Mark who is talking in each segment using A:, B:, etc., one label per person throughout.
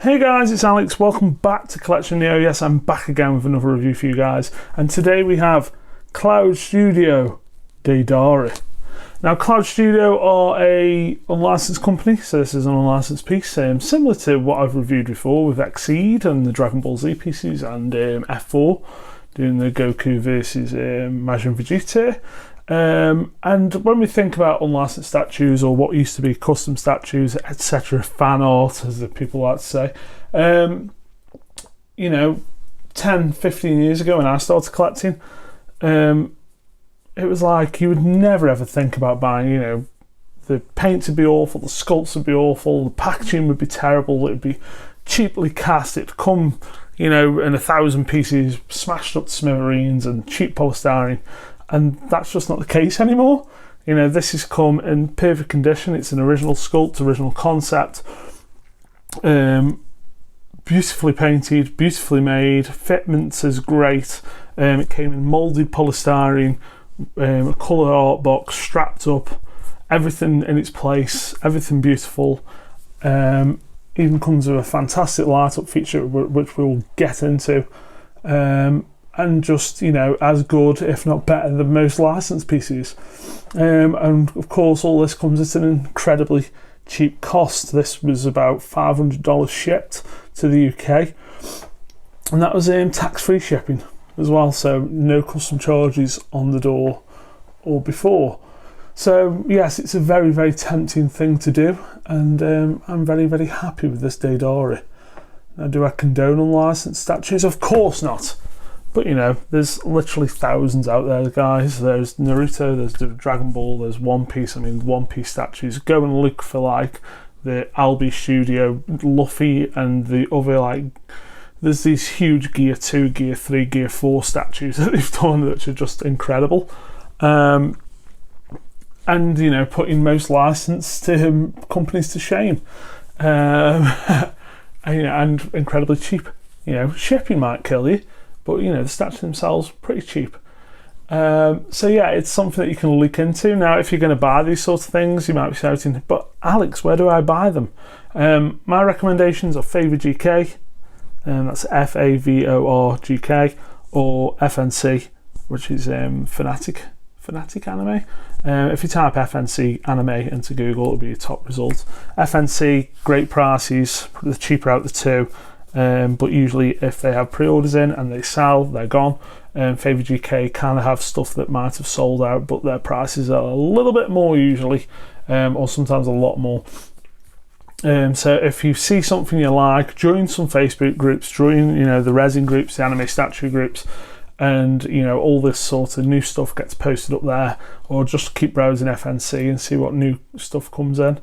A: Hey guys, it's Alex. Welcome back to CollectioNeo. Yes, I'm back again with another review for you guys. And today we have CollectioNeo Deidara. Now, CollectioNeo are a unlicensed company, so this is an unlicensed piece, similar to what I've reviewed before with Exceed and the Dragon Ball Z pieces and F4, doing the Goku versus Majin Vegeta. And when we think about unlicensed statues or what used to be custom statues, etc., fan art, as the people like to say, 10, 15 years ago when I started collecting, it was like you would never ever think about buying, the paint would be awful, the sculpts would be awful, the packaging would be terrible, it would be cheaply cast, it'd come, in 1,000 pieces, smashed up to smithereens and cheap polystyrene. And that's just not the case anymore. This has come in perfect condition. It's an original sculpt, original concept, beautifully painted, beautifully made. Fitment is great. It came in moulded polystyrene, a colour art box, strapped up, everything in its place, everything beautiful. Even comes with a fantastic light up feature, which we'll get into. And just, as good, if not better, than most licensed pieces. And of course, all this comes at an incredibly cheap cost. This was about $500 shipped to the UK. And that was tax-free shipping as well, so no custom charges on the door or before. So, yes, it's a very, very tempting thing to do. And I'm very, very happy with this Deidara. Now, do I condone unlicensed statues? Of course not. But there's literally thousands out there, guys. There's Naruto, there's Dragon Ball, there's One Piece. One Piece statues. Go and look for like the Albi Studio Luffy and the other there's these huge Gear 2, Gear 3, Gear 4 statues that they've done which are just incredible. And putting most licensed companies to shame. And incredibly cheap. Shipping might kill you. But, the statues themselves, pretty cheap. So, yeah, it's something that you can look into. Now, if you're going to buy these sorts of things, you might be shouting, but Alex, where do I buy them? My recommendations are FavorGK, that's FAVORGK, or FNC, which is Fanatic Anime. If you type FNC Anime into Google, it'll be your top result. FNC, great prices, the cheaper out of the two. But usually if they have pre-orders in and they sell, they're gone. FavorGK kind of have stuff that might have sold out, but their prices are a little bit more usually, or sometimes a lot more. So if you see something you like, join some Facebook groups, join the resin groups, the anime statue groups, and all this sort of new stuff gets posted up there, or just keep browsing FNC and see what new stuff comes in.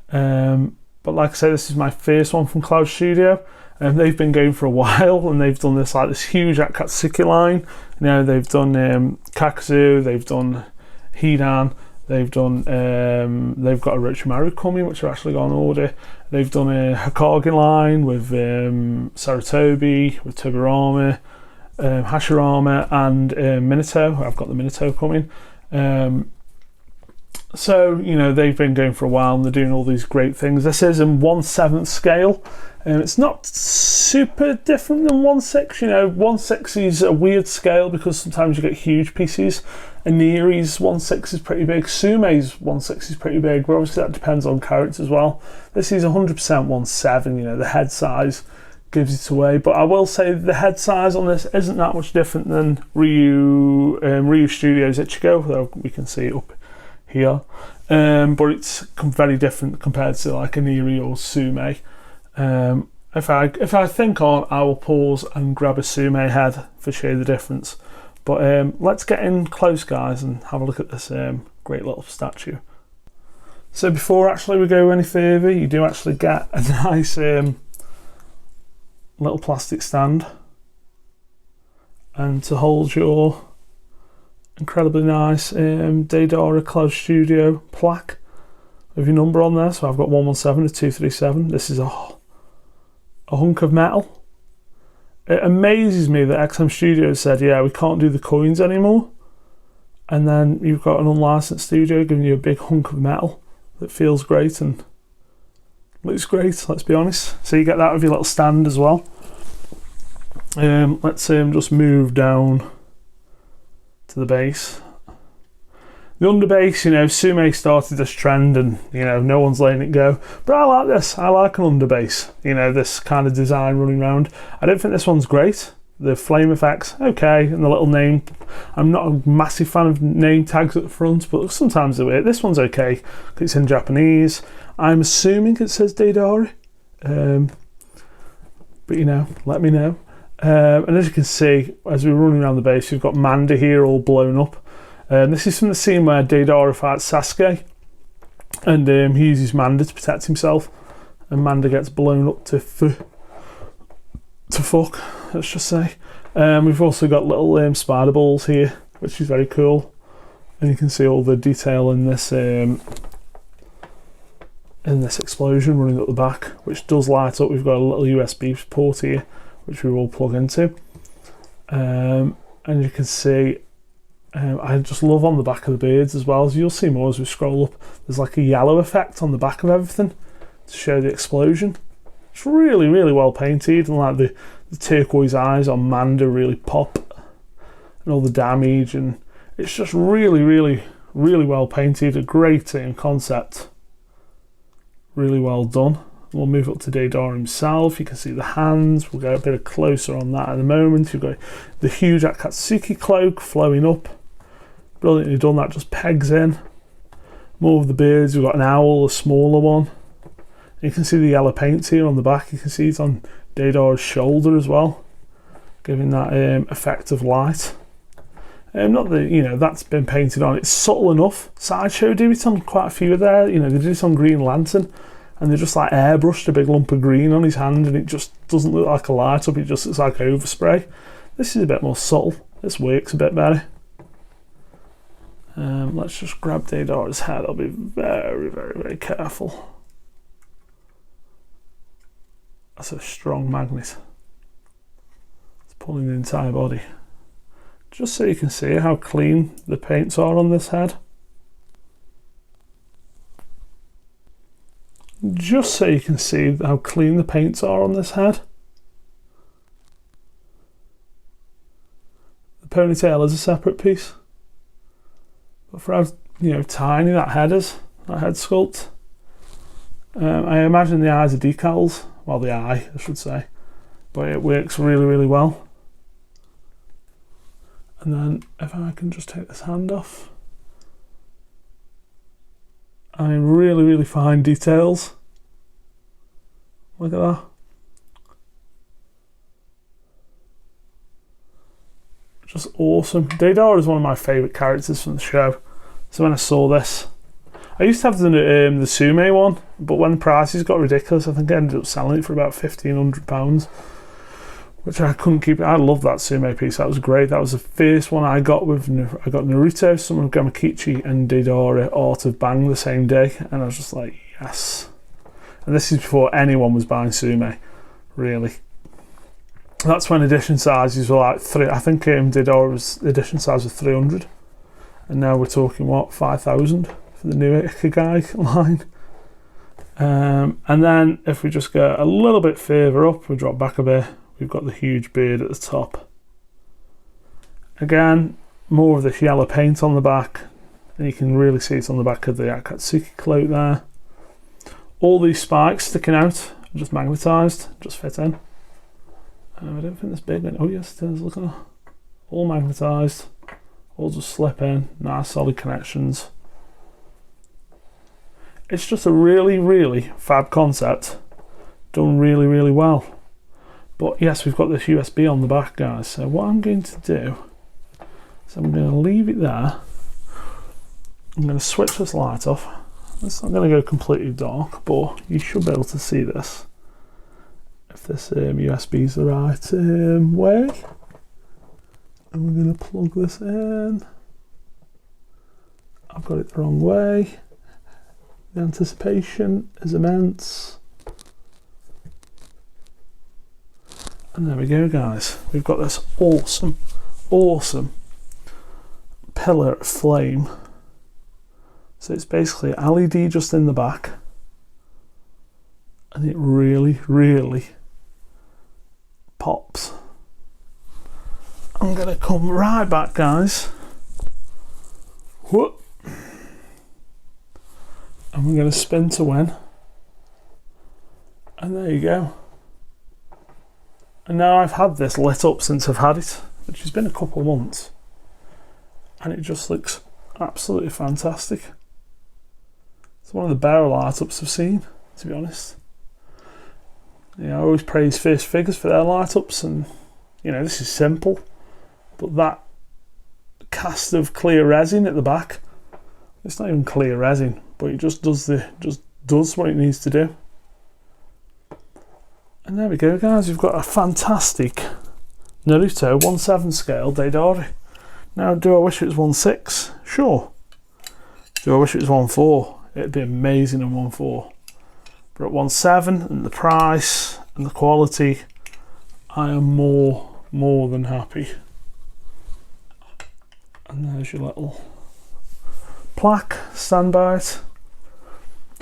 A: But like I say, this is my first one from CollectioNeo. And they've been going for a while, and they've done this huge Akatsuki line. They've done Kakazu, they've done Hidan, they've got a Orochimaru coming, which are actually got on order. They've done a Hokage line with Sarutobi, with Tobirama, Hashirama, and Minato. I've got the Minato coming. So, they've been going for a while, and they're doing all these great things. This is in 1/7 scale. It's not super different than 1/6. 1/6 is a weird scale because sometimes you get huge pieces. Aniri's 1/6 is pretty big. Sume's 1/6 is pretty big, but obviously that depends on character as well. This is 100% 1/7. The head size gives it away. But I will say the head size on this isn't that much different than Ryu Studios Ichigo, though we can see it up here. But it's very different compared to like Aniri or Sume. If I think on, I will pause and grab a Sume head for show the difference. But let's get in close, guys, and have a look at this great little statue. So before actually we go any further, you do actually get a nice little plastic stand, and to hold your incredibly nice Deidara CollectioNeo plaque with your number on there. So I've got 117 to 237. This is a hunk of metal. It amazes me that XM Studios said, yeah, we can't do the coins anymore. And then you've got an unlicensed studio giving you a big hunk of metal that feels great and Looks great, let's be honest. So you get that with your little stand as well. Let's just move down to the base. The underbase, you know, Sume started this trend and, you know, no one's letting it go. But I like this. I like an underbase. You know, this kind of design running around. I don't think this one's great. The flame effects, okay, and the little name. I'm not a massive fan of name tags at the front, but sometimes they work. This one's okay, because it's in Japanese. I'm assuming it says Deidara. But, you know, let me know. And as you can see, as we're running around the base, we've got Manda here all blown up. This is from the scene where Deidara fights Sasuke, and he uses Manda to protect himself, and Manda gets blown up to fuck, let's just say. We've also got little spider balls here, which is very cool, and you can see all the detail in this explosion running up the back, which does light up. We've got a little USB port here, which we will plug into, and you can see. I just love on the back of the beards as well, as you'll see more as we scroll up. There's like a yellow effect on the back of everything to show the explosion. It's really, really well painted, and like the turquoise eyes on Manda really pop, and all the damage, and it's just really, really, really well painted. A great concept. Really well done. We'll move up to Deidara himself. You can see the hands. We'll go a bit closer on that at the moment. You've got the huge Akatsuki cloak flowing up. Brilliantly done. That just pegs in. More of the beards. We've got an owl, a smaller one. You can see the yellow paint here on the back. You can see it's on Deidara's shoulder as well, giving that effect of light. Not that, you know, that's been painted on. It's subtle enough. Sideshow did it on quite a few of there. You know, they did it on Green Lantern, and they just like airbrushed a big lump of green on his hand, and it just doesn't look like a light up. It just looks like overspray. This is a bit more subtle. This works a bit better. Let's just grab Deidara's head. I'll be very, very, very careful. That's a strong magnet. It's pulling the entire body. Just so you can see how clean the paints are on this head. Just so you can see how clean the paints are on this head. The ponytail is a separate piece. But for how, you know, tiny that head is, that head sculpt. I imagine the eyes are decals. Well, the eye, I should say. But it works really, really well. And then if I can just take this hand off. I mean, really, really fine details. Look at that. Just awesome. Deidara is one of my favourite characters from the show. So when I saw this, I used to have the Sume one, but when the prices got ridiculous, I think I ended up selling it for about £1,500, which I couldn't keep. I love that Sume piece. That was great. That was the first one I got with. I got Naruto, some of Gamakichi, and Deidara Art of Bang the same day, and I was just like, yes. And this is before anyone was buying Sume, really. That's when edition sizes were like three. I think Deidara's edition size was 300, and now we're talking what, 5,000 for the new Ikigai line. And then if we just go a little bit further up, we drop back a bit. We've got the huge beard at the top. Again, more of this yellow paint on the back, and you can really see it on the back of the Akatsuki cloak there. All these spikes sticking out are just magnetised, just fit in. I don't think this big one. Oh yes, it is. Look at that. All magnetised. All just slip in. Nice solid connections. It's just a really, really fab concept. Done really, really well. But yes, we've got this USB on the back, guys. So what I'm going to do is I'm going to leave it there. I'm going to switch this light off. It's not going to go completely dark, but you should be able to see this. If this USB is the right way. And we're going to plug this in. I've got it the wrong way. The anticipation is immense. And there we go, guys. We've got this awesome, awesome pillar of flame. So it's basically LED just in the back. and it really, really pops. I'm going to come right back, guys. Whoop. And we're going to spin to win. And there you go. And now I've had this lit up since I've had it, which has been a couple of months. And it just looks absolutely fantastic. It's one of the better light ups I've seen, to be honest. You know, I always praise First Figures for their light ups, and you know, this is simple, but that cast of clear resin at the back, it's not even clear resin, but it just does what it needs to do. And there we go, guys, we've got a fantastic Naruto 1/7 scale Deidara. Now, do I wish it was 1/6? Sure. Do I wish it was 1/4? It'd be amazing in 1/4. But at 1/7 and the price and the quality, I am more than happy. And there's your little plaque, stand by it.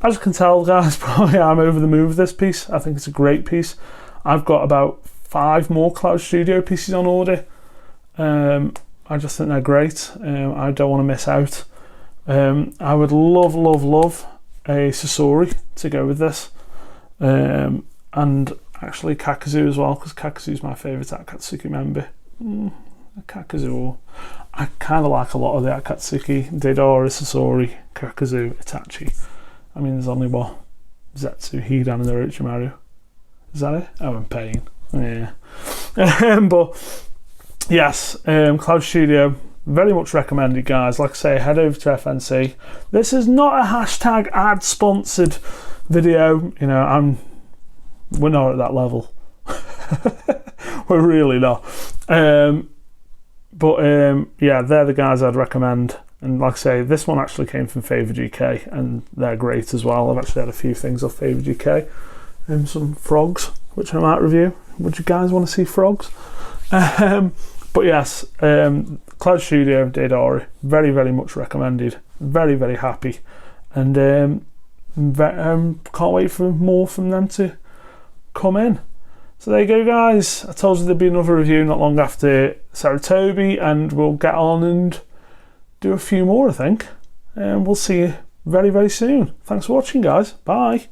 A: As you can tell, guys, probably I'm over the moon with this piece. I think it's a great piece. I've got about 5 more Cloud Studio pieces on order. I just think they're great. I don't want to miss out. I would love a Sasori to go with this. And actually Kakuzu as well, because Kakuzu's my favourite Akatsuki member. Kakuzu. I kind of like a lot of the Akatsuki. Deidara, Sasori, Kakuzu, Itachi. I mean, there's only what? Zetsu, Hidan, and Orochimaru. Is that it? Oh, I'm paying. Yeah. But yes, Cloud Studio, very much recommended, guys. Like I say, head over to FNC. This is not a hashtag ad sponsored video. You know, we're not at that level. We're really not. But yeah, they're the guys I'd recommend. And like I say, this one actually came from Favour GK, and they're great as well. I've actually had a few things off Favour GK, and some frogs, which I might review. Would you guys want to see frogs? But yes, Cloud Studio Deidara, very, very much recommended. Very, very happy, and can't wait for more from them to come in. So there you go, guys. I told you there'd be another review not long after Saratobi, and we'll get on and do a few more, I think. And we'll see you very, very soon. Thanks for watching, guys. Bye.